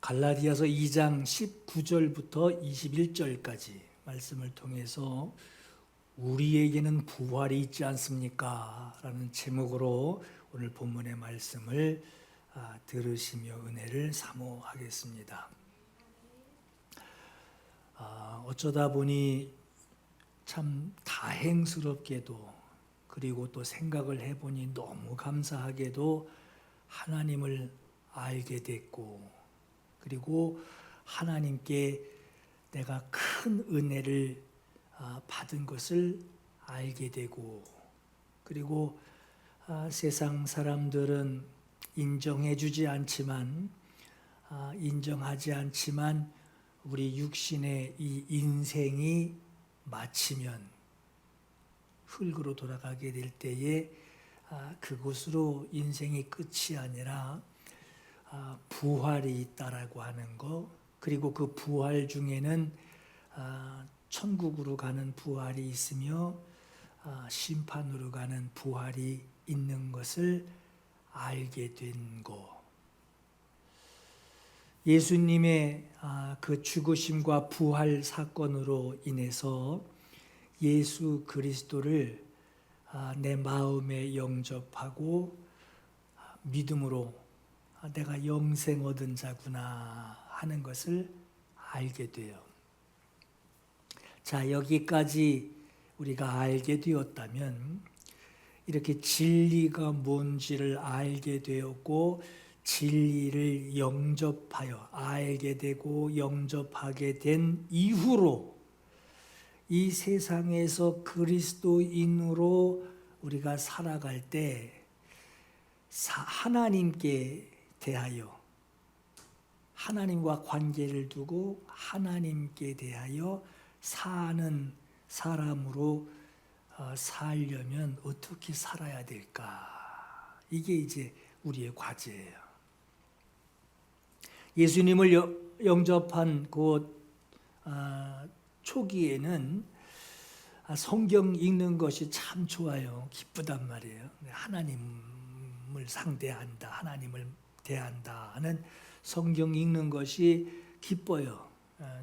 갈라디아서 2장 19절부터 21절까지 말씀을 통해서 우리에게는 부활이 있지 않습니까? 라는 제목으로 오늘 본문의 말씀을 들으시며 은혜를 사모하겠습니다. 어쩌다 보니 참 다행스럽게도 그리고 또 생각을 해보니 너무 감사하게도 하나님을 알게 됐고, 그리고 하나님께 내가 큰 은혜를 받은 것을 알게 되고, 그리고 세상 사람들은 인정하지 않지만 우리 육신의 이 인생이 마치면 흙으로 돌아가게 될 때에 그곳으로 인생이 끝이 아니라 부활이 있다라고 하는 것, 그리고 그 부활 중에는 천국으로 가는 부활이 있으며 심판으로 가는 부활이 있는 것을 알게 된 것. 예수님의 그 죽으심과 부활 사건으로 인해서 예수 그리스도를 내 마음에 영접하고 믿음으로 내가 영생 얻은 자구나 하는 것을 알게 돼요. 자, 여기까지 우리가 알게 되었다면, 이렇게 진리가 뭔지를 알게 되었고 진리를 영접하여 알게 되고 영접하게 된 이후로 이 세상에서 그리스도인으로 우리가 살아갈 때 하나님께 대하여, 하나님과 관계를 두고 하나님께 대하여 사는 사람으로 살려면 어떻게 살아야 될까? 이게 이제 우리의 과제예요. 예수님을 영접한 그 초기에는 성경 읽는 것이 참 좋아요. 기쁘단 말이에요. 하나님을 상대한다, 하나님을 대한다 하는 성경 읽는 것이 기뻐요.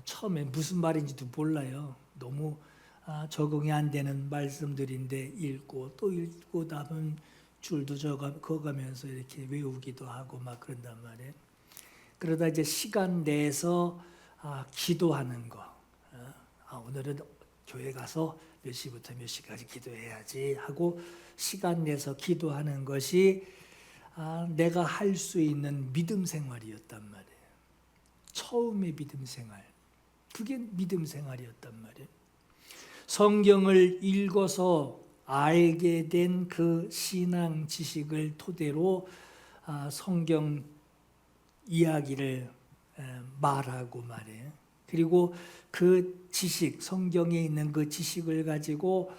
처음에 무슨 말인지도 몰라요. 너무 적응이 안 되는 말씀들인데 읽고 또 읽고 나면 줄도 그어가면서 이렇게 외우기도 하고 막 그런단 말이에요. 그러다 이제 시간 내서 기도하는 거. 오늘은 교회 가서 몇 시부터 몇 시까지 기도해야지 하고 시간 내서 기도하는 것이 내가 할 수 있는 믿음 생활이었단 말이에요. 처음의 믿음 생활. 그게 믿음 생활이었단 말이에요. 성경을 읽어서 알게 된 그 신앙 지식을 토대로 성경 이야기를 말하고 말해요. 그리고 그 지식, 성경에 있는 그 지식을 가지고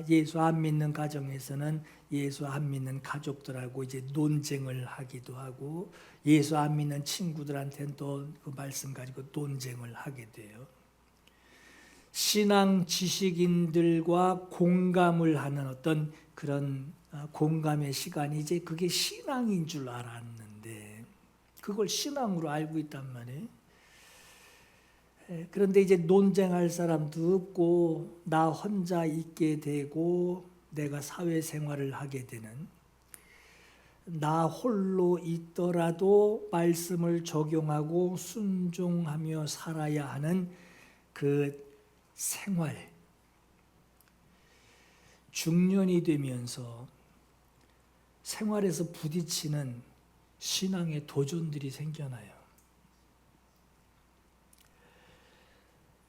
예수 안 믿는 가정에서는 예수 안 믿는 가족들하고 이제 논쟁을 하기도 하고, 예수 안 믿는 친구들한테는 또 그 말씀 가지고 논쟁을 하게 돼요. 신앙 지식인들과 공감을 하는 어떤 그런 공감의 시간이 이제 그게 신앙인 줄 알았는데 그걸 신앙으로 알고 있단 말이에요. 그런데 이제 논쟁할 사람도 없고 나 혼자 있게 되고 내가 사회생활을 하게 되는, 나 홀로 있더라도 말씀을 적용하고 순종하며 살아야 하는 그 생활. 중년이 되면서 생활에서 부딪히는 신앙의 도전들이 생겨나요.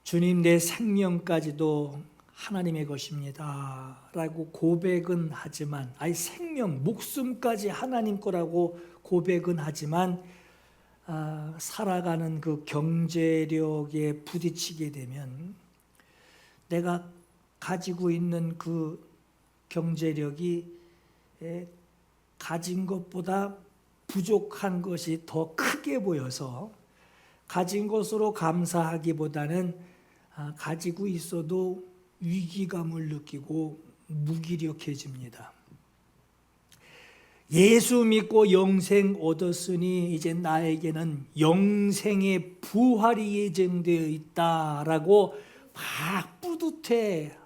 주님, 내 생명까지도 하나님의 것입니다 라고 고백은 하지만, 생명, 목숨까지 하나님 거라고 고백은 하지만 살아가는 그 경제력에 부딪히게 되면 내가 가지고 있는 그 경제력이 가진 것보다 부족한 것이 더 크게 보여서 가진 것으로 감사하기보다는 가지고 있어도 위기감을 느끼고 무기력해집니다. 예수 믿고 영생 얻었으니 이제 나에게는 영생의 부활이 예정되어 있다라고 막 뿌듯해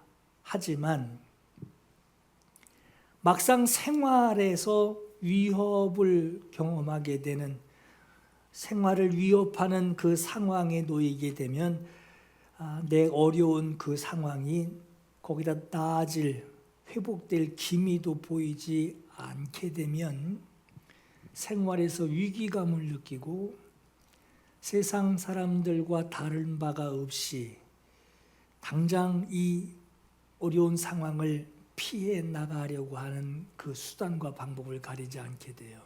하지만 막상 생활에서 위협을 경험하게 되는, 생활을 위협하는 그 상황에 놓이게 되면 내 어려운 그 상황이 거기다 나아질, 회복될 기미도 보이지 않게 되면 생활에서 위기감을 느끼고 세상 사람들과 다른 바가 없이 당장 이 어려운 상황을 피해 나가려고 하는 그 수단과 방법을 가리지 않게 돼요.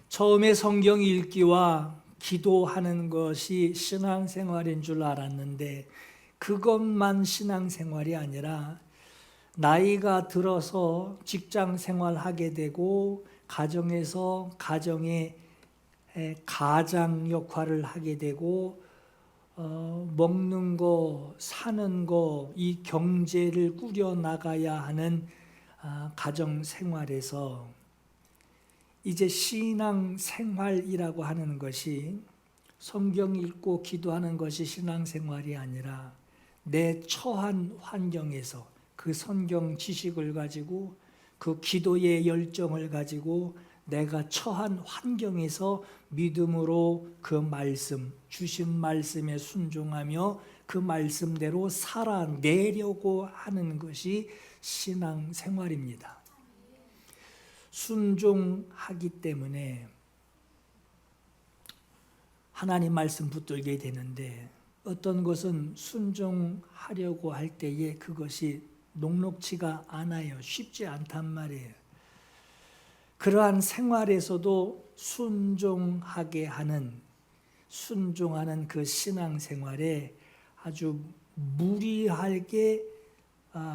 처음에 성경 읽기와 기도하는 것이 신앙생활인 줄 알았는데 그것만 신앙생활이 아니라 나이가 들어서 직장 생활하게 되고 가정에서 가정의 가장 역할을 하게 되고 먹는 거, 사는 거, 이 경제를 꾸려 나가야 하는 가정 생활에서 이제 신앙 생활이라고 하는 것이 성경 읽고 기도하는 것이 신앙 생활이 아니라 내 처한 환경에서 그 성경 지식을 가지고 그 기도의 열정을 가지고 내가 처한 환경에서 믿음으로 그 말씀, 주신 말씀에 순종하며 그 말씀대로 살아내려고 하는 것이 신앙 생활입니다. 순종하기 때문에 하나님 말씀 붙들게 되는데 어떤 것은 순종하려고 할 때에 그것이 녹록지가 않아요. 쉽지 않단 말이에요. 그러한 생활에서도 순종하는 그 신앙생활에 아주 무리하게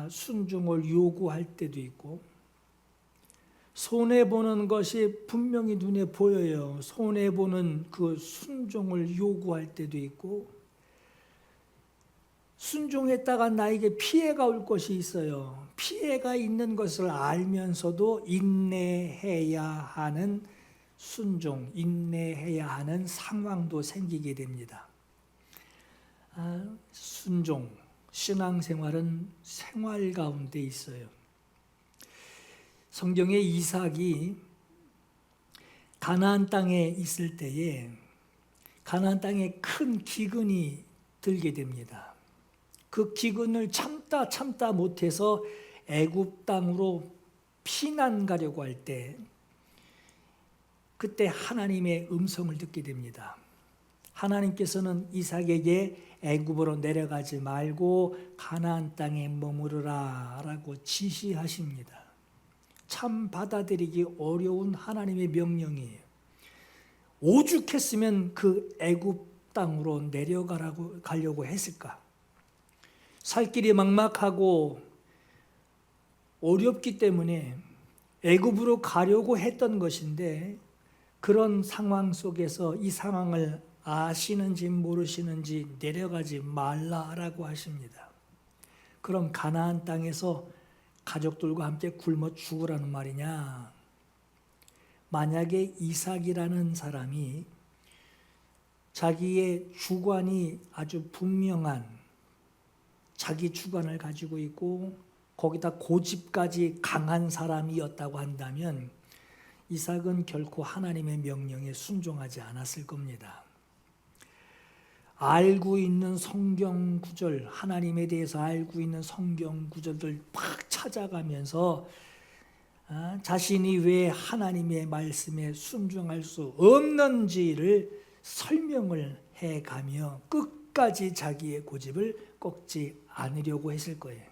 순종을 요구할 때도 있고, 손해보는 것이 분명히 눈에 보여요. 손해보는 그 순종을 요구할 때도 있고, 순종했다가 나에게 피해가 올 것이 있어요. 피해가 있는 것을 알면서도 인내해야 하는 순종, 인내해야 하는 상황도 생기게 됩니다. 순종, 신앙생활은 생활 가운데 있어요. 성경에 이삭이 가나안 땅에 있을 때에 가나안 땅에 큰 기근이 들게 됩니다. 그 기근을 참다 못해서 애굽 땅으로 피난 가려고 할 때 그때 하나님의 음성을 듣게 됩니다. 하나님께서는 이삭에게 애굽으로 내려가지 말고 가나안 땅에 머무르라 라고 지시하십니다. 참 받아들이기 어려운 하나님의 명령이에요. 오죽했으면 그 애굽 땅으로 가려고 했을까? 살 길이 막막하고 어렵기 때문에 애굽으로 가려고 했던 것인데 그런 상황 속에서 이 상황을 아시는지 모르시는지 내려가지 말라라고 하십니다. 그럼 가나안 땅에서 가족들과 함께 굶어 죽으라는 말이냐? 만약에 이삭이라는 사람이 자기의 주관이 아주 분명한 자기 주관을 가지고 있고 거기다 고집까지 강한 사람이었다고 한다면 이삭은 결코 하나님의 명령에 순종하지 않았을 겁니다. 알고 있는 성경 구절, 하나님에 대해서 알고 있는 성경 구절들 막 찾아가면서 자신이 왜 하나님의 말씀에 순종할 수 없는지를 설명을 해가며 끝까지 자기의 고집을 꺾지 않으려고 했을 거예요.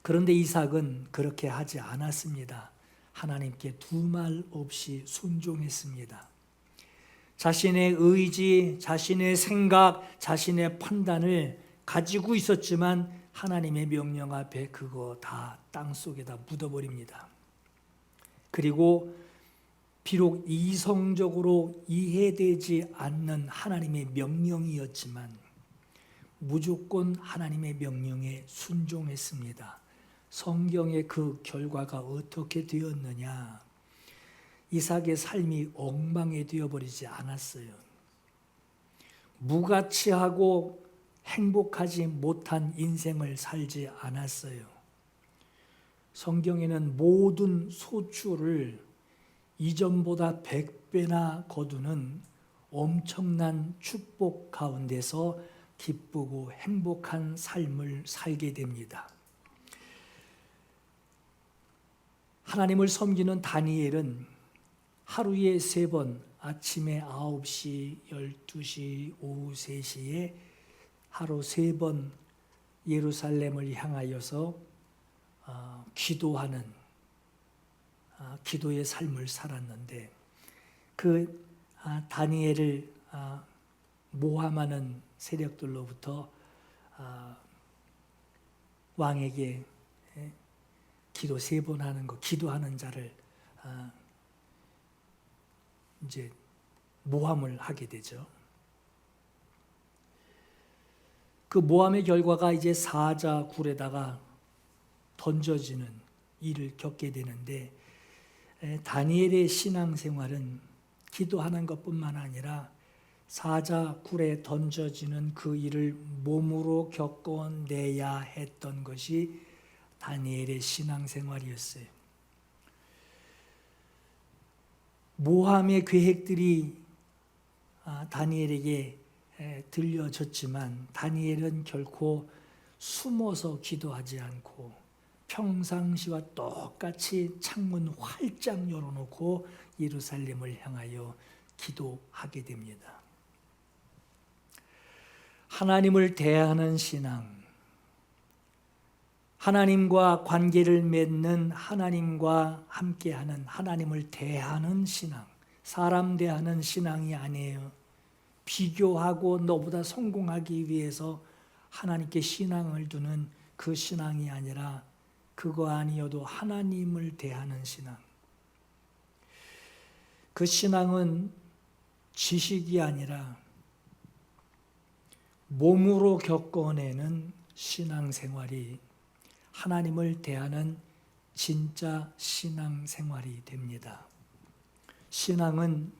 그런데 이삭은 그렇게 하지 않았습니다. 하나님께 두말 없이 순종했습니다. 자신의 의지, 자신의 생각, 자신의 판단을 가지고 있었지만 하나님의 명령 앞에 그거 다 땅속에다 묻어버립니다. 그리고 비록 이성적으로 이해되지 않는 하나님의 명령이었지만 무조건 하나님의 명령에 순종했습니다. 성경의 그 결과가 어떻게 되었느냐? 이삭의 삶이 엉망이 되어버리지 않았어요. 무가치하고 행복하지 못한 인생을 살지 않았어요. 성경에는 모든 소출을 이전보다 100배나 거두는 엄청난 축복 가운데서 기쁘고 행복한 삶을 살게 됩니다. 하나님을 섬기는 다니엘은 하루에 3번, 아침에 9시, 12시, 오후 3시에 하루 3번 예루살렘을 향하여서 기도하는 기도의 삶을 살았는데, 그 다니엘을 모함하는 세력들로부터 왕에게 기도 3번 하는 거, 기도하는 자를 이제 모함을 하게 되죠. 그 모함의 결과가 이제 사자굴에다가 던져지는 일을 겪게 되는데, 다니엘의 신앙생활은 기도하는 것뿐만 아니라 사자굴에 던져지는 그 일을 몸으로 겪어내야 했던 것이 다니엘의 신앙생활이었어요. 모함의 계획들이 다니엘에게 들려졌지만 다니엘은 결코 숨어서 기도하지 않고 평상시와 똑같이 창문 활짝 열어놓고 예루살렘을 향하여 기도하게 됩니다. 하나님을 대하는 신앙, 하나님과 관계를 맺는, 하나님과 함께하는, 하나님을 대하는 신앙, 사람 대하는 신앙이 아니에요. 비교하고 너보다 성공하기 위해서 하나님께 신앙을 두는 그 신앙이 아니라, 그거 아니어도 하나님을 대하는 신앙. 그 신앙은 지식이 아니라 몸으로 겪어내는 신앙생활이 하나님을 대하는 진짜 신앙생활이 됩니다. 신앙은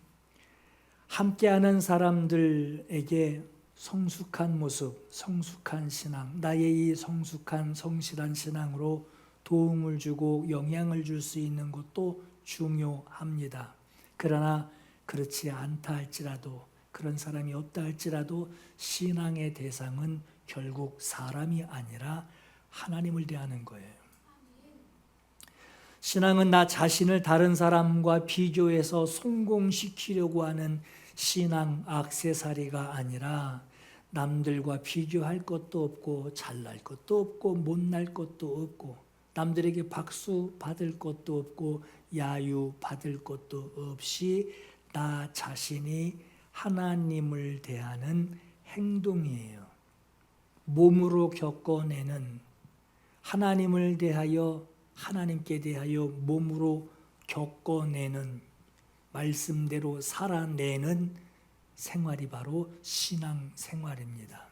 함께하는 사람들에게 성숙한 모습, 성숙한 신앙, 나의 이 성숙한 성실한 신앙으로 도움을 주고 영향을 줄 수 있는 것도 중요합니다. 그러나 그렇지 않다 할지라도, 그런 사람이 없다 할지라도 신앙의 대상은 결국 사람이 아니라 하나님을 대하는 거예요. 신앙은 나 자신을 다른 사람과 비교해서 성공시키려고 하는 신앙 액세서리가 아니라, 남들과 비교할 것도 없고 잘날 것도 없고 못날 것도 없고 남들에게 박수 받을 것도 없고 야유 받을 것도 없이 나 자신이 하나님을 대하는 행동이에요. 몸으로 겪어내는, 하나님을 대하여, 하나님께 대하여 몸으로 겪어내는, 말씀대로 살아내는 생활이 바로 신앙생활입니다.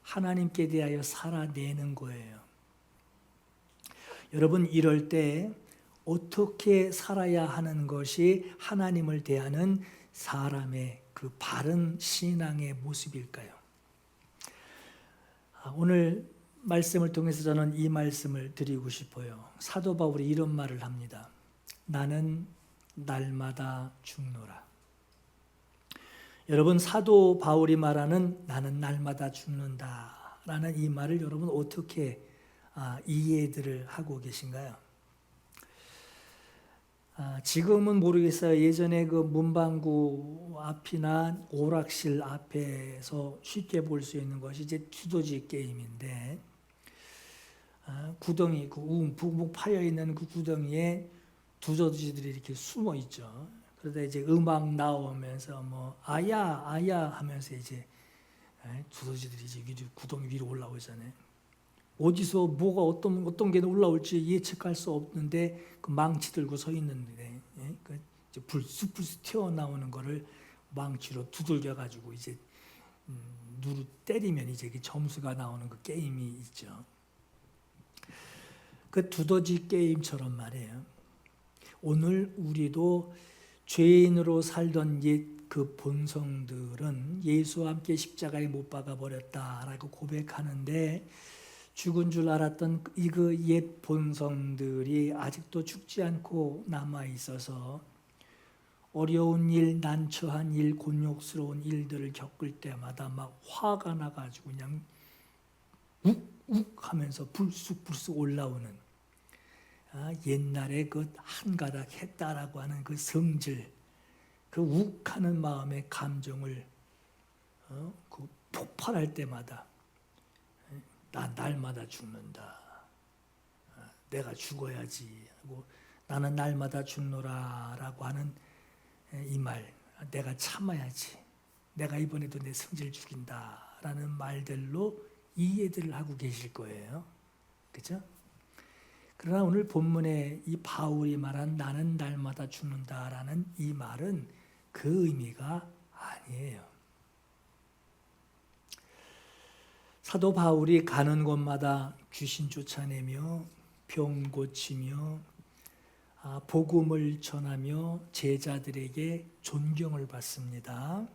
하나님께 대하여 살아내는 거예요. 여러분, 이럴 때 어떻게 살아야 하는 것이 하나님을 대하는 사람의 그 바른 신앙의 모습일까요? 오늘 말씀을 통해서 저는 이 말씀을 드리고 싶어요. 사도 바울이 이런 말을 합니다. 나는 날마다 죽노라. 여러분, 사도 바울이 말하는 나는 날마다 죽는다라는 이 말을 여러분 어떻게 이해들을 하고 계신가요? 지금은 모르겠어요. 예전에 그 문방구 앞이나 오락실 앞에서 쉽게 볼 수 있는 것이 이제 두더지 게임인데, 구덩이, 그 북북 파여 있는 그 구덩이에 두더지들이 이렇게 숨어 있죠. 그러다 이제 음악 나오면서 뭐 아야 아야 하면서 이제 두더지들이 이제 구덩이 위로 올라오잖아요. 어디서 뭐가 어떤 게 올라올지 예측할 수 없는데 그 망치 들고 서 있는데, 그 이제 불쑥 튀어나오는 거를 망치로 두들겨 가지고 이제 누르 때리면 이제 그 점수가 나오는 그 게임이 있죠. 그 두더지 게임처럼 말이에요. 오늘 우리도 죄인으로 살던 옛 그 본성들은 예수와 함께 십자가에 못 박아 버렸다라고 고백하는데, 죽은 줄 알았던 그 옛 본성들이 아직도 죽지 않고 남아 있어서 어려운 일, 난처한 일, 곤욕스러운 일들을 겪을 때마다 막 화가 나가지고 그냥 욱욱 하면서 불쑥불쑥 올라오는, 옛날에 그 한가닥 했다라고 하는 그 성질, 그 욱하는 마음의 감정을 그 폭발할 때마다 나 날마다 죽는다, 내가 죽어야지 하고 나는 날마다 죽노라라고 하는 이 말, 내가 참아야지, 내가 이번에도 내 성질 죽인다라는 말들로 이해들을 하고 계실 거예요. 그렇죠? 그러나 오늘 본문에 이 바울이 말한 나는 날마다 죽는다라는 이 말은 그 의미가 아니에요. 사도 바울이 가는 곳마다 귀신 쫓아내며 병 고치며 복음을 전하며 제자들에게 존경을 받습니다.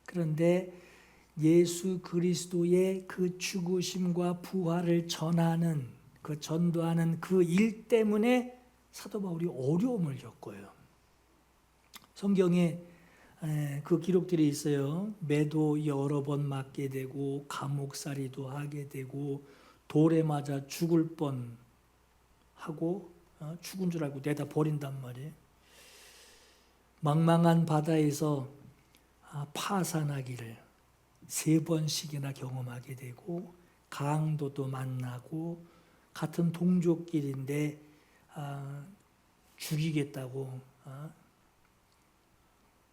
그런데 예수 그리스도의 그 죽으심과 부활을 전하는, 그 전도하는 그 일 때문에 사도 바울이 어려움을 겪어요. 성경에 그 기록들이 있어요. 매도 여러 번 맞게 되고 감옥살이도 하게 되고 돌에 맞아 죽을 뻔하고 죽은 줄 알고 내다 버린단 말이에요. 망망한 바다에서 파산하기를 3번씩이나 경험하게 되고, 강도도 만나고 같은 동족끼리인데 죽이겠다고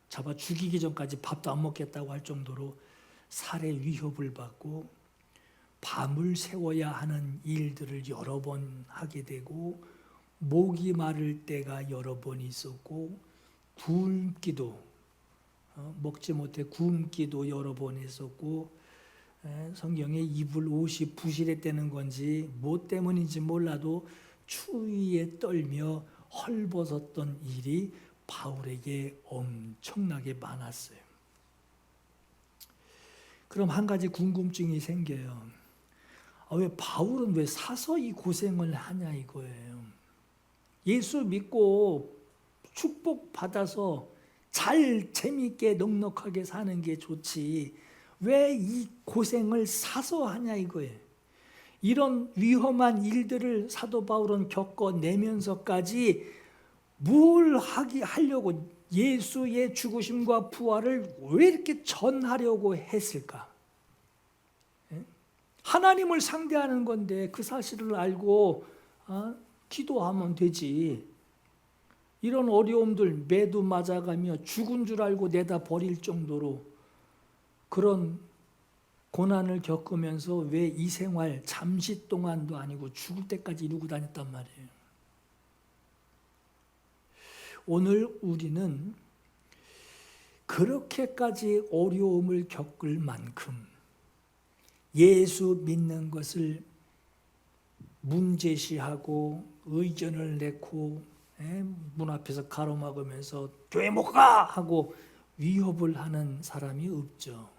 잡아 죽이기 전까지 밥도 안 먹겠다고 할 정도로 살해 위협을 받고 밤을 새워야 하는 일들을 여러 번 하게 되고, 목이 마를 때가 여러 번 있었고, 굶기도 먹지 못해 굶기도 여러 번 했었고, 성경에 이불 옷이 부실했다는 건지 뭐 때문인지 몰라도 추위에 떨며 헐벗었던 일이 바울에게 엄청나게 많았어요. 그럼 한 가지 궁금증이 생겨요. 왜 바울은 왜 사서 이 고생을 하냐 이거예요. 예수 믿고 축복받아서 잘 재미있게 넉넉하게 사는 게 좋지 왜 이 고생을 사서 하냐 이거예요. 이런 위험한 일들을 사도 바울은 겪어내면서까지 뭘 하려고 예수의 죽으심과 부활을 왜 이렇게 전하려고 했을까? 하나님을 상대하는 건데 그 사실을 알고 기도하면 되지. 이런 어려움들 매도 맞아가며 죽은 줄 알고 내다 버릴 정도로 그런 고난을 겪으면서 왜 이 생활 잠시 동안도 아니고 죽을 때까지 이루고 다녔단 말이에요. 오늘 우리는 그렇게까지 어려움을 겪을 만큼 예수 믿는 것을 문제시하고 의견을 내고 문 앞에서 가로막으면서 교회 못 가! 하고 위협을 하는 사람이 없죠.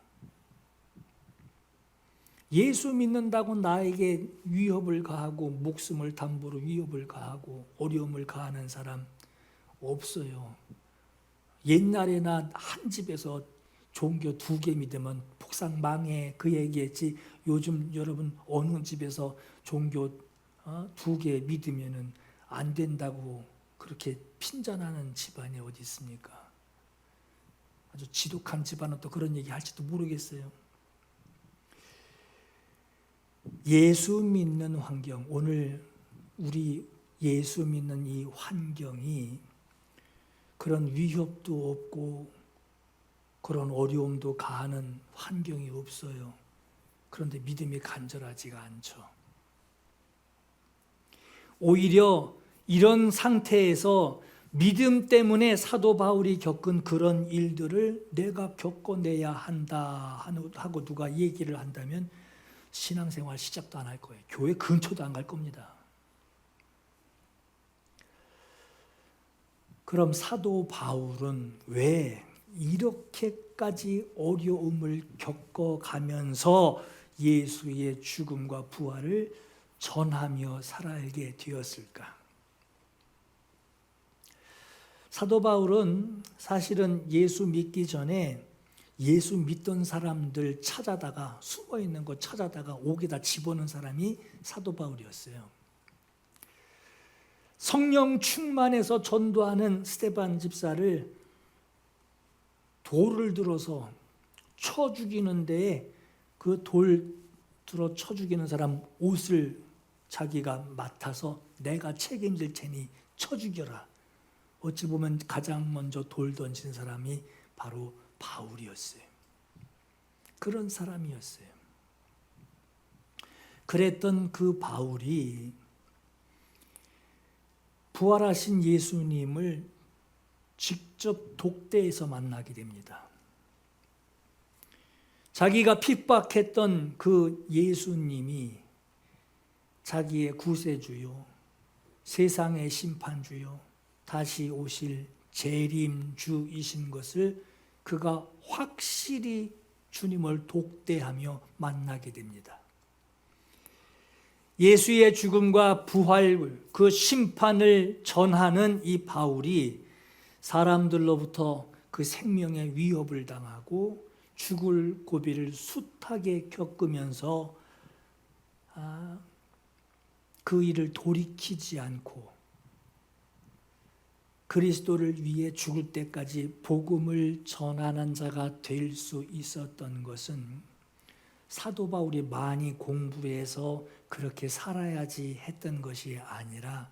예수 믿는다고 나에게 위협을 가하고 목숨을 담보로 위협을 가하고 어려움을 가하는 사람 없어요. 옛날에나 한 집에서 종교 2개 믿으면 폭삭 망해 그 얘기했지, 요즘 여러분 어느 집에서 종교 2개 믿으면 안 된다고 그렇게 핀잔하는 집안이 어디 있습니까? 아주 지독한 집안은 또 그런 얘기 할지도 모르겠어요. 예수 믿는 환경, 오늘 우리 예수 믿는 이 환경이 그런 위협도 없고 그런 어려움도 가하는 환경이 없어요. 그런데 믿음이 간절하지가 않죠. 오히려 이런 상태에서 믿음 때문에 사도 바울이 겪은 그런 일들을 내가 겪어내야 한다 하고 누가 얘기를 한다면 신앙생활 시작도 안 할 거예요. 교회 근처도 안 갈 겁니다. 그럼 사도 바울은 왜 이렇게까지 어려움을 겪어가면서 예수의 죽음과 부활을 전하며 살아가게 되었을까? 사도 바울은 사실은 예수 믿기 전에 예수 믿던 사람들 찾아다가 숨어있는 거 찾아다가 옥에다 집어넣은 사람이 사도 바울이었어요. 성령 충만해서 전도하는 스데반 집사를 돌을 들어서 쳐 죽이는 데에 그 돌 들어 쳐 죽이는 사람 옷을 자기가 맡아서 내가 책임질 테니 쳐 죽여라. 어찌 보면 가장 먼저 돌 던진 사람이 바로 바울이었어요. 그런 사람이었어요. 그랬던 그 바울이 부활하신 예수님을 직접 독대에서 만나게 됩니다. 자기가 핍박했던 그 예수님이 자기의 구세주요, 세상의 심판주요, 다시 오실 재림주이신 것을 그가 확실히 주님을 독대하며 만나게 됩니다. 예수의 죽음과 부활, 그 심판을 전하는 이 바울이 사람들로부터 그 생명의 위협을 당하고 죽을 고비를 숱하게 겪으면서 그 일을 돌이키지 않고 그리스도를 위해 죽을 때까지 복음을 전하는 자가 될 수 있었던 것은 사도 바울이 많이 공부해서 그렇게 살아야지 했던 것이 아니라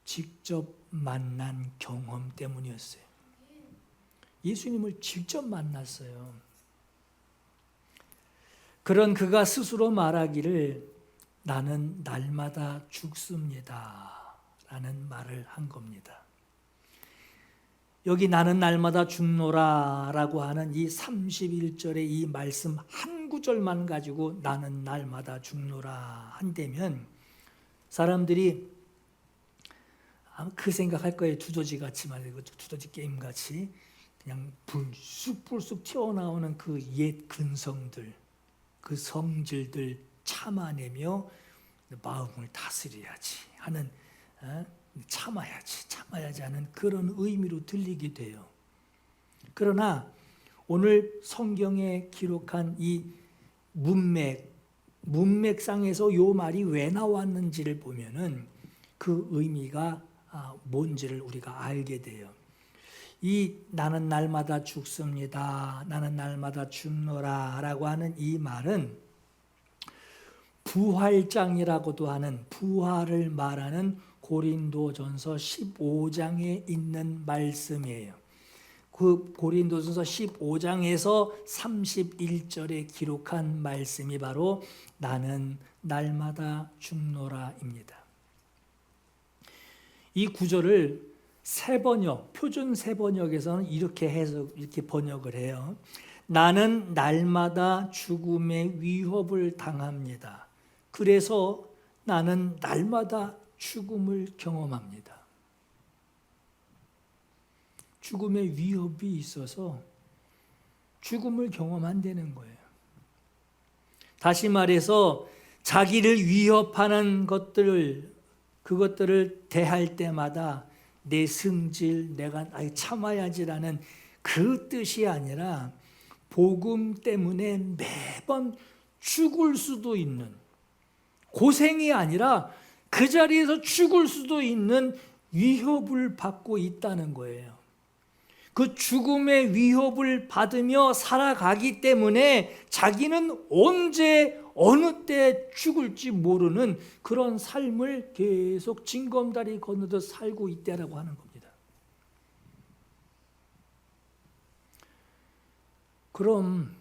직접 만난 경험 때문이었어요. 예수님을 직접 만났어요. 그런 그가 스스로 말하기를 나는 날마다 죽습니다 라는 말을 한 겁니다. 여기 나는 날마다 죽노라 라고 하는 이 31절의 이 말씀 한 구절만 가지고 나는 날마다 죽노라 한다면 사람들이 그 생각할 거예요. 두더지 같이 말이고 두더지 게임 같이 그냥 불쑥불쑥 튀어나오는 그 옛 근성들, 그 성질들 참아내며 마음을 다스려야지 하는 참아야지 하는 그런 의미로 들리게 돼요. 그러나 오늘 성경에 기록한 이 문맥상에서 이 말이 왜 나왔는지를 보면은 그 의미가 뭔지를 우리가 알게 돼요. 이 나는 날마다 죽습니다. 나는 날마다 죽노라 라고 하는 이 말은 부활장이라고도 하는 부활을 말하는 고린도전서 15장에 있는 말씀이에요. 그 고린도전서 15장에서 31절에 기록한 말씀이 바로 나는 날마다 죽노라입니다. 이 구절을 새번역, 표준 새번역에서는 이렇게 번역을 해요. 나는 날마다 죽음의 위협을 당합니다. 그래서 나는 날마다 죽음을 경험합니다. 죽음의 위협이 있어서 죽음을 경험한다는 거예요. 다시 말해서 자기를 위협하는 그것들을 대할 때마다 내 승질, 내가 참아야지라는 그 뜻이 아니라 복음 때문에 매번 죽을 수도 있는, 고생이 아니라 그 자리에서 죽을 수도 있는 위협을 받고 있다는 거예요. 그 죽음의 위협을 받으며 살아가기 때문에 자기는 언제 어느 때 죽을지 모르는 그런 삶을 계속 징검다리 건너듯 살고 있다라고 하는 겁니다. 그럼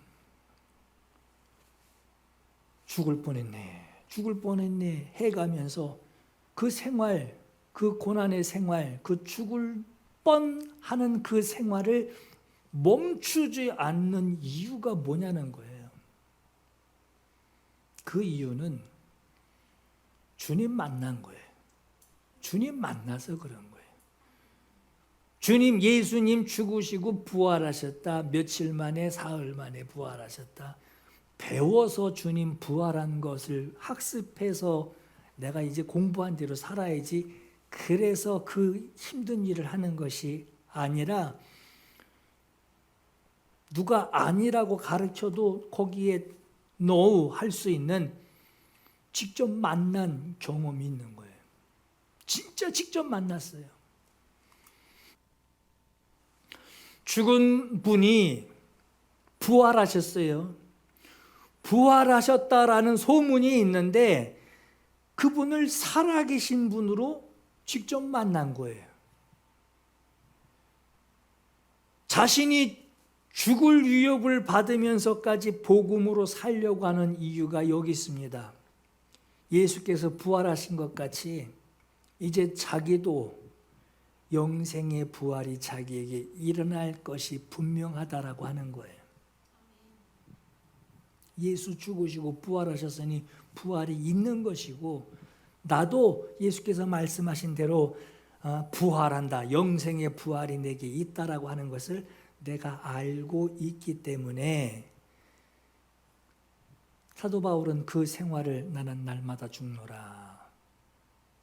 죽을 뻔했네 해가면서 그 생활, 그 고난의 생활, 그 죽을 뻔하는 그 생활을 멈추지 않는 이유가 뭐냐는 거예요. 그 이유는 주님 만난 거예요. 주님 만나서 그런 거예요. 주님 예수님 죽으시고 부활하셨다. 며칠 만에 사흘 만에 부활하셨다. 배워서 주님 부활한 것을 학습해서 내가 이제 공부한 대로 살아야지. 그래서 그 힘든 일을 하는 것이 아니라 누가 아니라고 가르쳐도 거기에 노 할 수 있는 직접 만난 경험이 있는 거예요. 진짜 직접 만났어요. 죽은 분이 부활하셨어요. 부활하셨다라는 소문이 있는데 그분을 살아계신 분으로 직접 만난 거예요. 자신이 죽을 위협을 받으면서까지 복음으로 살려고 하는 이유가 여기 있습니다. 예수께서 부활하신 것 같이 이제 자기도 영생의 부활이 자기에게 일어날 것이 분명하다라고 하는 거예요. 예수 죽으시고 부활하셨으니 부활이 있는 것이고 나도 예수께서 말씀하신 대로 부활한다. 영생의 부활이 내게 있다라고 하는 것을 내가 알고 있기 때문에 사도 바울은 그 생활을 나는 날마다 죽노라.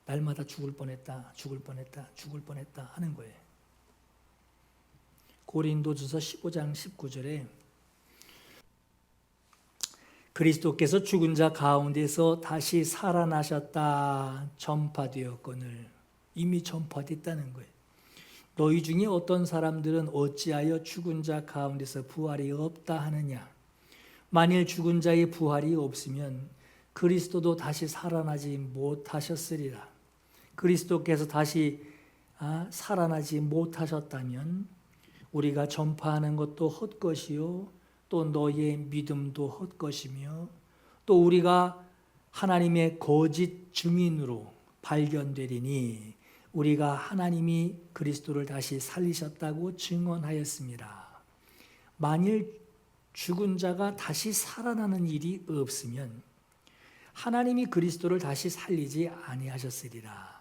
날마다 죽을 뻔했다. 하는 거예요. 고린도전서 15장 19절에 그리스도께서 죽은 자 가운데서 다시 살아나셨다 전파되었거늘. 이미 전파됐다는 거예요. 너희 중에 어떤 사람들은 어찌하여 죽은 자 가운데서 부활이 없다 하느냐. 만일 죽은 자의 부활이 없으면 그리스도도 다시 살아나지 못하셨으리라. 그리스도께서 다시 살아나지 못하셨다면 우리가 전파하는 것도 헛것이요 또 너희의 믿음도 헛것이며 또 우리가 하나님의 거짓 증인으로 발견되리니 우리가 하나님이 그리스도를 다시 살리셨다고 증언하였습니다. 만일 죽은 자가 다시 살아나는 일이 없으면 하나님이 그리스도를 다시 살리지 아니하셨으리라.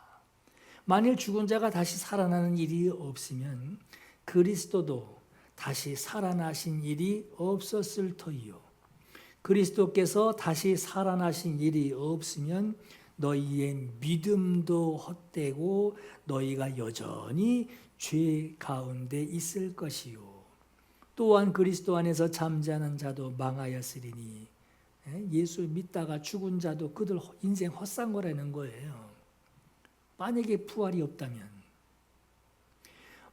만일 죽은 자가 다시 살아나는 일이 없으면 그리스도도 다시 살아나신 일이 없었을 터이요. 그리스도께서 다시 살아나신 일이 없으면 너희의 믿음도 헛되고 너희가 여전히 죄 가운데 있을 것이요. 또한 그리스도 안에서 잠자는 자도 망하였으리니 예수 믿다가 죽은 자도 그들 인생 헛산 거라는 거예요. 만약에 부활이 없다면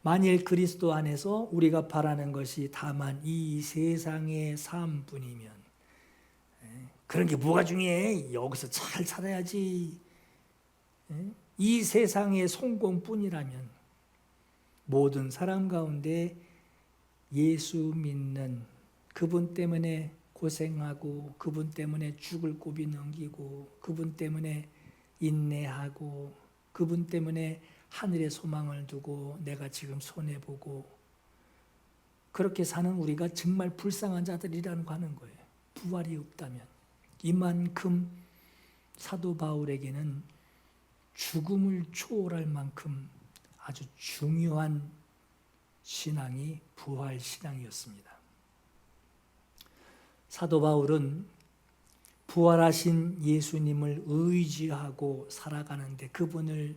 만일 그리스도 안에서 우리가 바라는 것이 다만 이 세상의 삶뿐이면 그런 게 뭐가 중요해? 여기서 잘 살아야지. 이 세상의 성공뿐이라면 모든 사람 가운데 예수 믿는 그분 때문에 고생하고 그분 때문에 죽을 고비 넘기고 그분 때문에 인내하고 그분 때문에 하늘에 소망을 두고 내가 지금 손해보고 그렇게 사는 우리가 정말 불쌍한 자들이라는 거 하는 거예요. 부활이 없다면. 이만큼 사도 바울에게는 죽음을 초월할 만큼 아주 중요한 신앙이 부활 신앙이었습니다. 사도 바울은 부활하신 예수님을 의지하고 살아가는데 그분을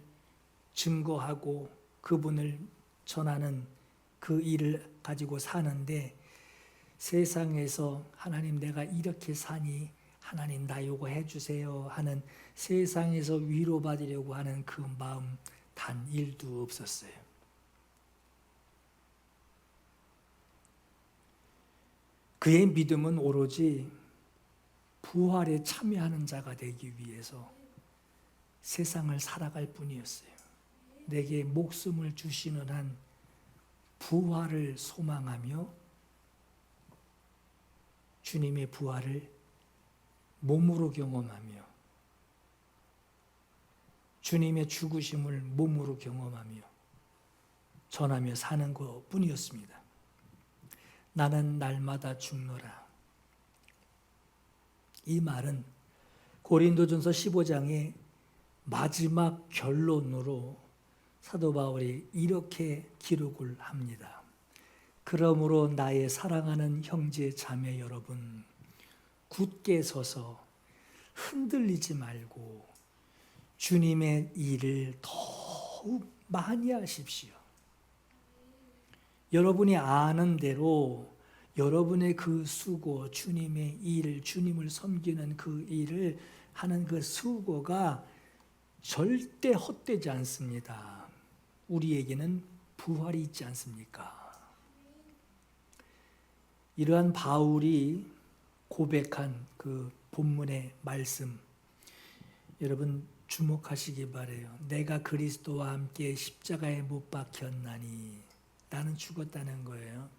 증거하고 그분을 전하는 그 일을 가지고 사는데 세상에서 하나님 내가 이렇게 사니 하나님 나 요거 해주세요 하는 세상에서 위로받으려고 하는 그 마음 단 1도 없었어요. 그의 믿음은 오로지 부활에 참여하는 자가 되기 위해서 세상을 살아갈 뿐이었어요. 내게 목숨을 주시는 한 부활을 소망하며 주님의 부활을 몸으로 경험하며 주님의 죽으심을 몸으로 경험하며 전하며 사는 것뿐이었습니다. 나는 날마다 죽노라. 이 말은 고린도전서 15장의 마지막 결론으로 사도 바울이 이렇게 기록을 합니다. 그러므로 나의 사랑하는 형제 자매 여러분, 굳게 서서 흔들리지 말고 주님의 일을 더욱 많이 하십시오. 여러분이 아는 대로 여러분의 그 수고, 주님의 일, 주님을 섬기는 그 일을 하는 그 수고가 절대 헛되지 않습니다. 우리에게는 부활이 있지 않습니까? 이러한 바울이 고백한 그 본문의 말씀, 여러분 주목하시기 바라요. 내가 그리스도와 함께 십자가에 못 박혔나니, 나는 죽었다는 거예요.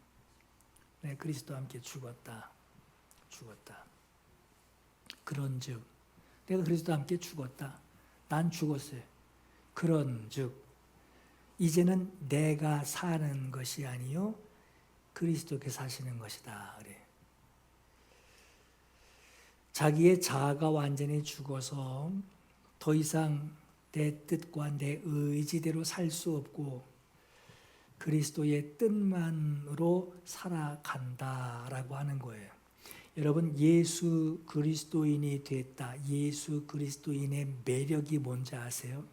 네, 그리스도와 함께 죽었다. 그런즉 내가 그리스도와 함께 죽었다. 난 죽었어요. 그런즉 이제는 내가 사는 것이 아니요 그리스도께서 사시는 것이다. 그래. 자기의 자아가 완전히 죽어서 더 이상 내 뜻과 내 의지대로 살 수 없고 그리스도의 뜻만으로 살아간다라고 하는 거예요. 여러분, 예수 그리스도인이 됐다. 예수 그리스도인의 매력이 뭔지 아세요?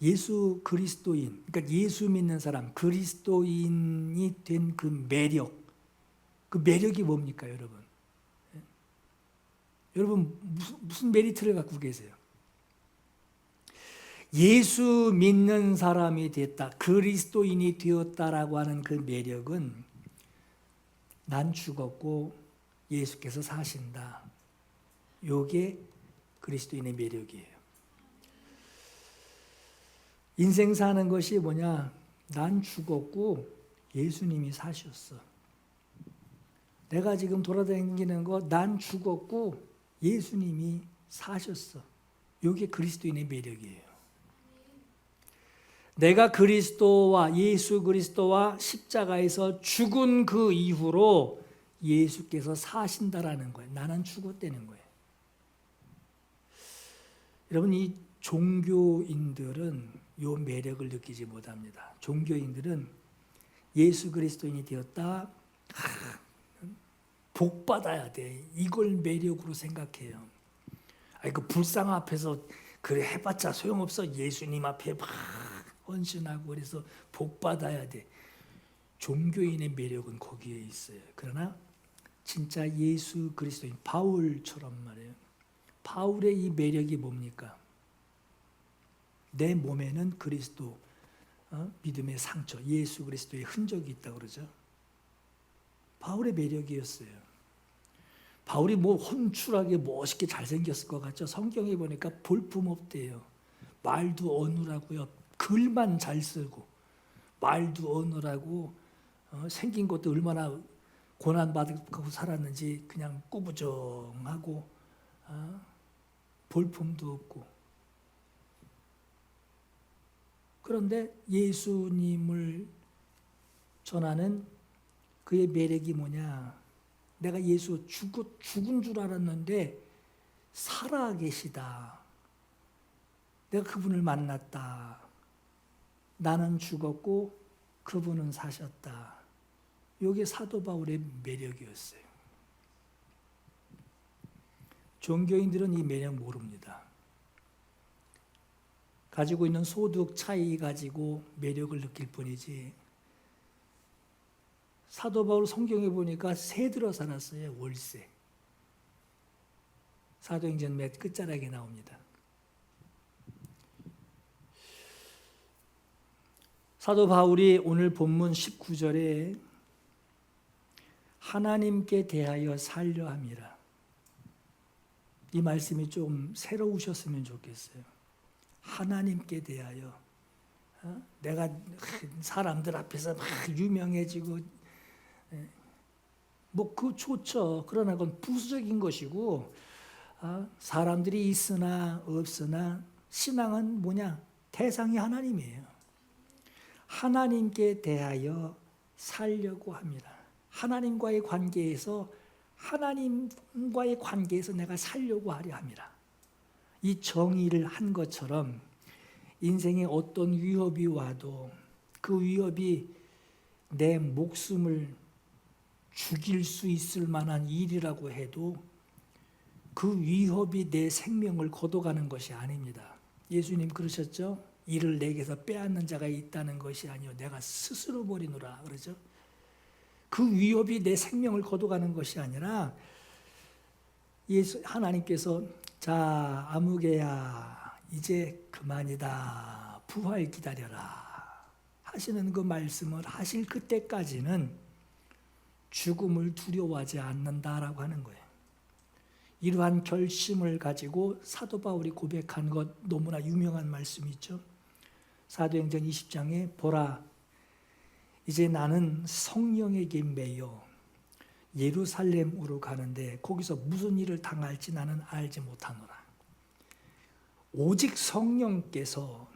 예수 그리스도인, 그러니까 예수 믿는 사람, 그리스도인이 된 그 매력, 그 매력이 뭡니까, 여러분? 여러분, 무슨 메리트를 갖고 계세요? 예수 믿는 사람이 됐다, 그리스도인이 되었다라고 하는 그 매력은 난 죽었고 예수께서 사신다. 요게 그리스도인의 매력이에요. 인생 사는 것이 뭐냐? 난 죽었고 예수님이 사셨어. 내가 지금 돌아다니는 거 난 죽었고 예수님이 사셨어. 요게 그리스도인의 매력이에요. 내가 그리스도와 예수 그리스도와 십자가에서 죽은 그 이후로 예수께서 사신다라는 거예요. 나는 죽었다는 거예요. 여러분, 이 종교인들은 요 매력을 느끼지 못합니다. 종교인들은 예수 그리스도인이 되었다, 복 받아야 돼, 이걸 매력으로 생각해요. 그 불상 앞에서 그래 해봤자 소용없어. 예수님 앞에 막 헌신하고 그래서 복 받아야 돼. 종교인의 매력은 거기에 있어요. 그러나 진짜 예수 그리스도인 바울처럼 말이에요. 바울의 이 매력이 뭡니까? 내 몸에는 그리스도 믿음의 상처, 예수 그리스도의 흔적이 있다고 그러죠. 바울의 매력이었어요. 바울이 뭐 훤출하게 멋있게 잘생겼을 것 같죠? 성경에 보니까 볼품없대요. 말도 어눌하고요. 글만 잘 쓰고 말도 어눌하고 생긴 것도 얼마나 고난받고 살았는지 그냥 꾸부정하고 볼품도 없고. 그런데 예수님을 전하는 그의 매력이 뭐냐? 내가 예수 죽은 줄 알았는데 살아 계시다. 내가 그분을 만났다. 나는 죽었고 그분은 사셨다. 이게 사도 바울의 매력이었어요. 종교인들은 이 매력 모릅니다. 가지고 있는 소득 차이 가지고 매력을 느낄 뿐이지. 사도 바울 성경에 보니까 세 들어 살았어요. 월세. 사도행전 맨 끝자락에 나옵니다. 사도 바울이 오늘 본문 19절에 하나님께 대하여 살려 함이라. 이 말씀이 좀 새로우셨으면 좋겠어요. 하나님께 대하여. 내가 사람들 앞에서 막 유명해지고 뭐 그거 좋죠. 그러나 그건 부수적인 것이고 사람들이 있으나 없으나 신앙은 뭐냐? 대상이 하나님이에요. 하나님께 대하여 살려고 합니다. 하나님과의 관계에서 내가 살려고 하려 합니다. 이 정의를 한 것처럼 인생에 어떤 위협이 와도 그 위협이 내 목숨을 죽일 수 있을 만한 일이라고 해도 그 위협이 내 생명을 걷어가는 것이 아닙니다. 예수님 그러셨죠? 이를 내게서 빼앗는 자가 있다는 것이 아니요 내가 스스로 버리노라 그러죠. 그 위협이 내 생명을 걷어가는 것이 아니라 하나님께서 자 아무개야 이제 그만이다 부활 기다려라 하시는 그 말씀을 하실 그때까지는 죽음을 두려워하지 않는다라고 하는 거예요. 이러한 결심을 가지고 사도 바울이 고백한 것 너무나 유명한 말씀이 있죠. 사도행전 20장에 보라 이제 나는 성령에게 매여 예루살렘으로 가는데 거기서 무슨 일을 당할지 나는 알지 못하노라. 오직 성령께서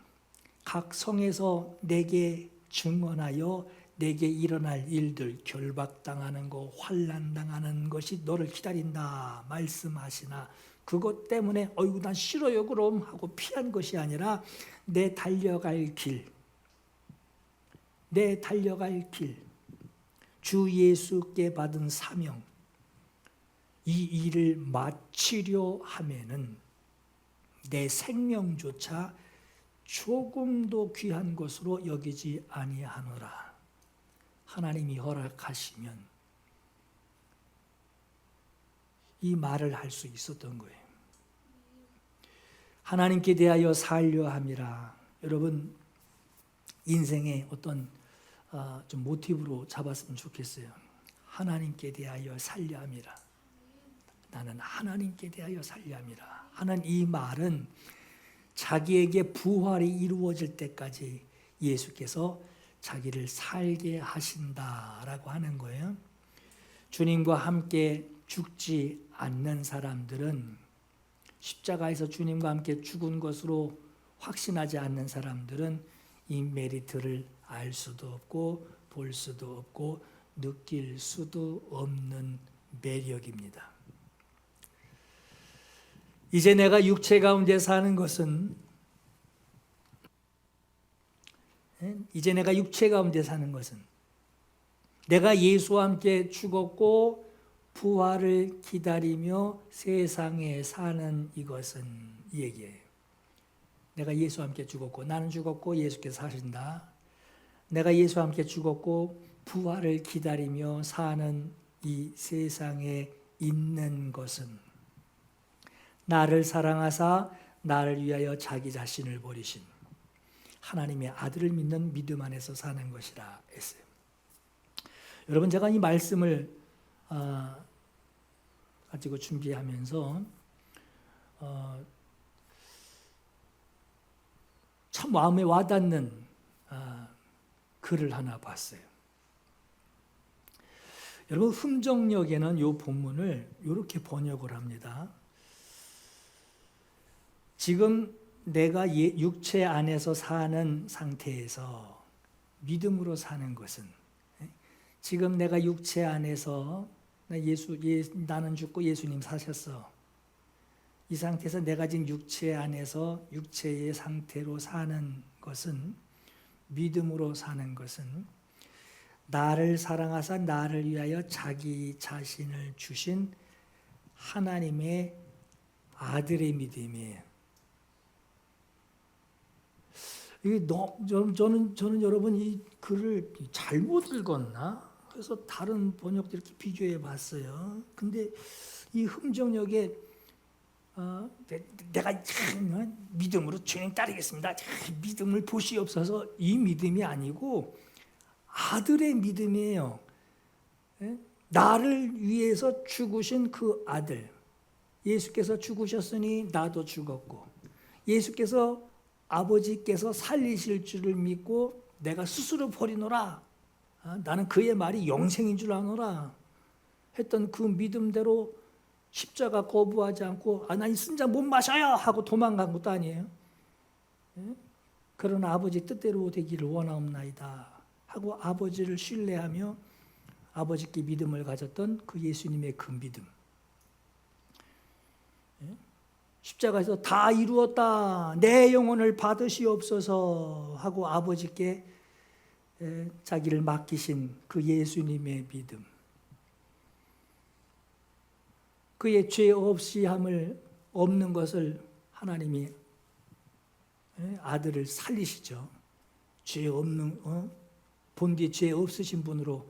각 성에서 내게 증언하여 내게 일어날 일들 결박당하는 거 환난당하는 것이 너를 기다린다 말씀하시나 그것 때문에 어이구 난 싫어요 그럼 하고 피한 것이 아니라 내 달려갈 길 주 예수께 받은 사명 이 일을 마치려 하면은 내 생명조차 조금도 귀한 것으로 여기지 아니하노라. 하나님이 허락하시면 이 말을 할 수 있었던 거예요. 하나님께 대하여 살려 함이라. 여러분 인생의 어떤 좀 모티브로 잡았으면 좋겠어요. 하나님께 대하여 살려 함이라. 나는 하나님께 대하여 살려 함이라 하는 이 말은 자기에게 부활이 이루어질 때까지 예수께서 자기를 살게 하신다라고 하는 거예요. 주님과 함께 죽지 않는 사람들은 십자가에서 주님과 함께 죽은 것으로 확신하지 않는 사람들은 이 메리트를 알 수도 없고 볼 수도 없고 느낄 수도 없는 매력입니다. 이제 내가 육체 가운데 사는 것은 내가 예수와 함께 죽었고 부활을 기다리며 세상에 사는 이것은 이 얘기예요. 내가 예수와 함께 죽었고 나는 죽었고 예수께서 사신다. 내가 예수와 함께 죽었고 부활을 기다리며 사는 이 세상에 있는 것은 나를 사랑하사 나를 위하여 자기 자신을 버리신 하나님의 아들을 믿는 믿음 안에서 사는 것이라 했어요. 여러분 제가 이 말씀을 가지고 준비하면서 참 마음에 와닿는 글을 하나 봤어요. 여러분 흥정역에는 이 본문을 이렇게 번역을 합니다. 지금 내가 육체 안에서 사는 상태에서 믿음으로 사는 것은 지금 내가 육체 안에서 나는 죽고 예수님 사셨어. 이 상태에서 내가 지금 육체 안에서 육체의 상태로 사는 것은 믿음으로 사는 것은 나를 사랑하사 나를 위하여 자기 자신을 주신 하나님의 아들의 믿음이에요. 저는 여러분 이 글을 잘못 읽었나? 그래서 다른 번역들 이렇게 비교해 봤어요. 근데 이 흥정역에 내가 믿음으로 주님 따르겠습니다. 믿음을 보시옵소서 이 믿음이 아니고 아들의 믿음이에요. 나를 위해서 죽으신 그 아들. 예수께서 죽으셨으니 나도 죽었고 예수께서 아버지께서 살리실 줄을 믿고 내가 스스로 버리노라. 나는 그의 말이 영생인 줄 아노라. 했던 그 믿음대로 십자가 거부하지 않고 나 이 쓴잔 못 마셔요 하고 도망간 것도 아니에요. 그러나 아버지 뜻대로 되기를 원하옵나이다 하고 아버지를 신뢰하며 아버지께 믿음을 가졌던 그 예수님의 그 믿음. 십자가에서 다 이루었다, 내 영혼을 받으시옵소서 하고 아버지께 자기를 맡기신 그 예수님의 믿음, 그의 죄 없이 함을 없는 것을 하나님이 아들을 살리시죠. 죄 없는 본디 죄 없으신 분으로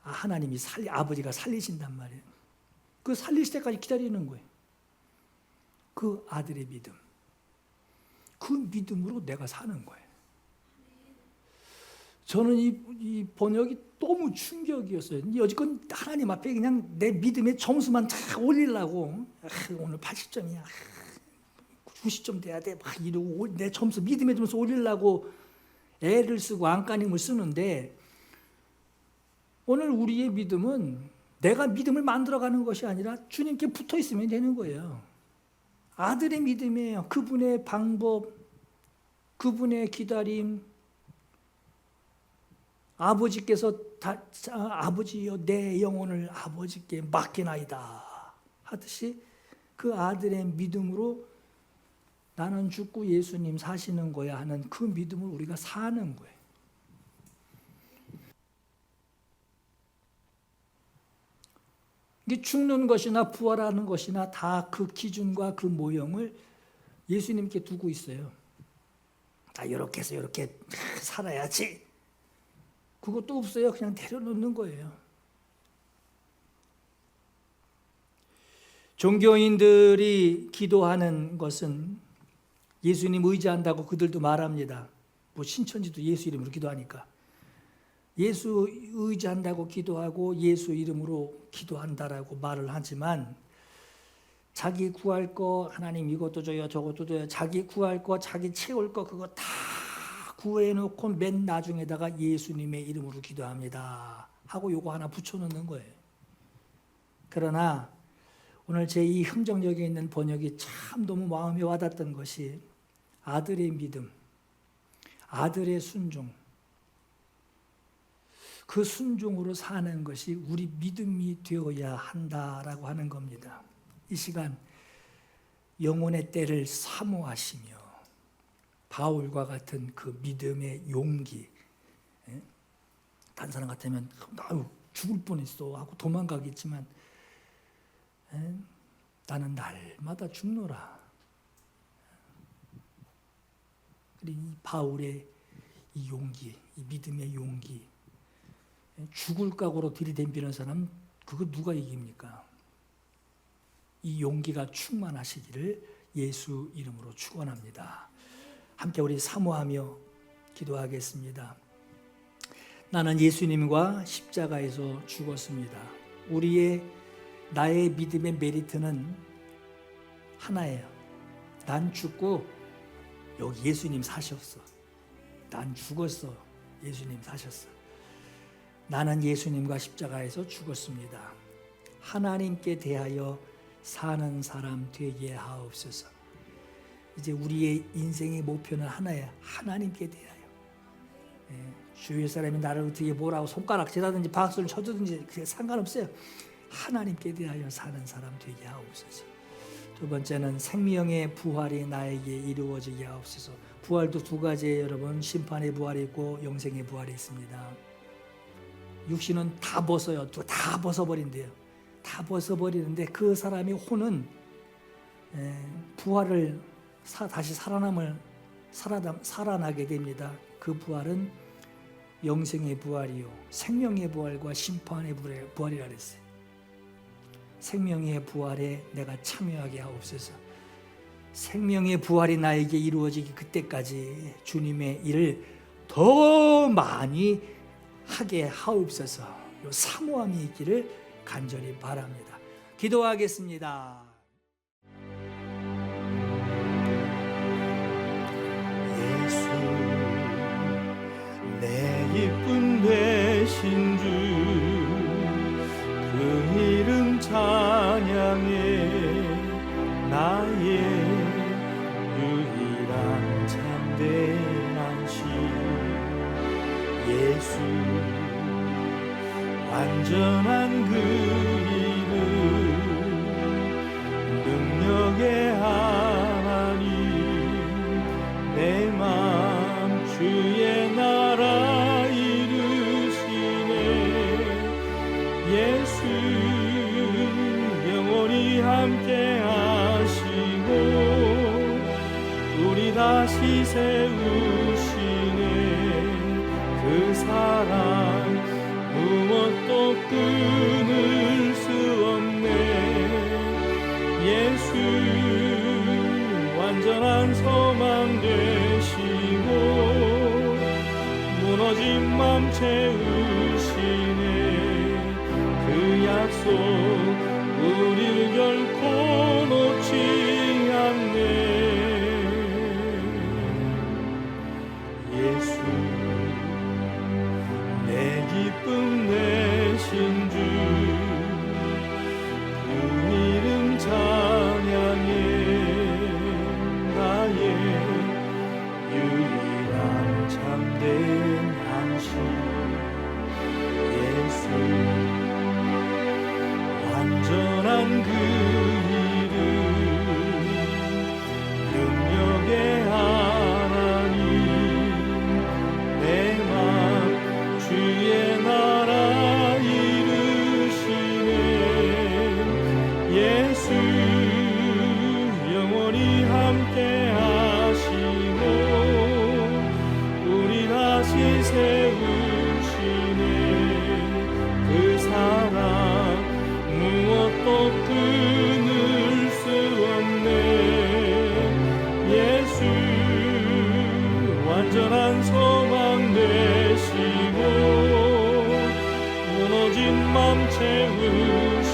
하나님이 아버지가 살리신단 말이에요. 그 살리실 때까지 기다리는 거예요. 그 아들의 믿음, 그 믿음으로 내가 사는 거예요. 저는 이 번역이 너무 충격이었어요. 여지껏 하나님 앞에 그냥 내 믿음의 점수만 쫙 올리려고, 오늘 80점이야, 90점 돼야 돼, 막 이러고 내 점수, 믿음의 점수 올리려고 애를 쓰고 안간힘을 쓰는데, 오늘 우리의 믿음은 내가 믿음을 만들어가는 것이 아니라 주님께 붙어 있으면 되는 거예요. 아들의 믿음이에요. 그분의 방법, 그분의 기다림, 아버지께서 아버지여 내 영혼을 아버지께 맡기나이다 하듯이 그 아들의 믿음으로 나는 죽고 예수님 사시는 거야 하는 그 믿음을 우리가 사는 거예요. 이게 죽는 것이나 부활하는 것이나 다 그 기준과 그 모형을 예수님께 두고 있어요. 다 이렇게 해서 이렇게 살아야지. 그것도 없어요. 그냥 내려놓는 거예요. 종교인들이 기도하는 것은 예수님 의지한다고 그들도 말합니다. 뭐 신천지도 예수 이름으로 기도하니까. 예수 의지한다고 기도하고 예수 이름으로 기도한다라고 말을 하지만, 자기 구할 거 하나님 이것도 줘요 저것도 줘요, 자기 구할 거 자기 채울 거 그거 다 구해놓고 맨 나중에다가 예수님의 이름으로 기도합니다 하고 요거 하나 붙여놓는 거예요. 그러나 오늘 제 이 흥정역에 있는 번역이 참 너무 마음에 와닿았던 것이 아들의 믿음, 아들의 순종, 그 순종으로 사는 것이 우리 믿음이 되어야 한다라고 하는 겁니다. 이 시간 영혼의 때를 사모하시며 바울과 같은 그 믿음의 용기, 다른 사람 같으면 죽을 뻔했어 하고 도망가겠지만 나는 날마다 죽노라. 그리고 이 바울의 이 용기, 이 믿음의 용기, 죽을 각오로 들이댐비는 사람 그거 누가 이깁니까? 이 용기가 충만하시기를 예수 이름으로 축원합니다. 함께 우리 사모하며 기도하겠습니다. 나는 예수님과 십자가에서 죽었습니다. 나의 믿음의 메리트는 하나예요. 난 죽고 여기 예수님 사셨어. 난 죽었어. 예수님 사셨어. 나는 예수님과 십자가에서 죽었습니다. 하나님께 대하여 사는 사람 되게 하옵소서. 이제 우리의 인생의 목표는 하나야. 하나님께 대하여. 주위의 사람이 나를 어떻게 뭐라고 손가락질하든지 박수를 쳐주든지 그게 상관없어요. 하나님께 대하여 사는 사람 되게 하옵소서. 두 번째는 생명의 부활이 나에게 이루어지게 하옵소서. 부활도 두 가지예요, 여러분. 심판의 부활이 있고 영생의 부활이 있습니다. 육신은 다 벗어요. 다 벗어버린대요. 다 벗어버리는데 그 사람의 혼은 부활을 다시 살아나게 됩니다. 그 부활은 영생의 부활이요, 생명의 부활과 심판의 부활이라 그랬어요. 생명의 부활에 내가 참여하게 하옵소서. 생명의 부활이 나에게 이루어지기 그때까지 주님의 일을 더 많이 하게 하옵소서. 요 사모함이 있기를 간절히 바랍니다. 기도하겠습니다. 예수, 내 기쁨 되신 주, 그 이름 찬양해. 나의 유일한 참된 안식. 예수, 완전한 그 이름, 능력의 다시 세우시네. 그 사랑 무엇도 끊을 수 없네. 예수 완전한 소망 되시고 무너진 맘 채우시네. 그 약속 우릴 결코 놓지 않네. 예수 내 기쁨 내신 주, 그 이름 찬양해. 나의 유일한 참된 안식. 예수 완전한 그 이름, 능력의 하나님, 내 맘 주의 나라 이루시네. 예수 영원히 함께 하시고 우리 다시 세우시네. 그 사랑 무엇도 끊을 수 없네. 예수 완전한 소망 되시고 무너진 맘 채우시네.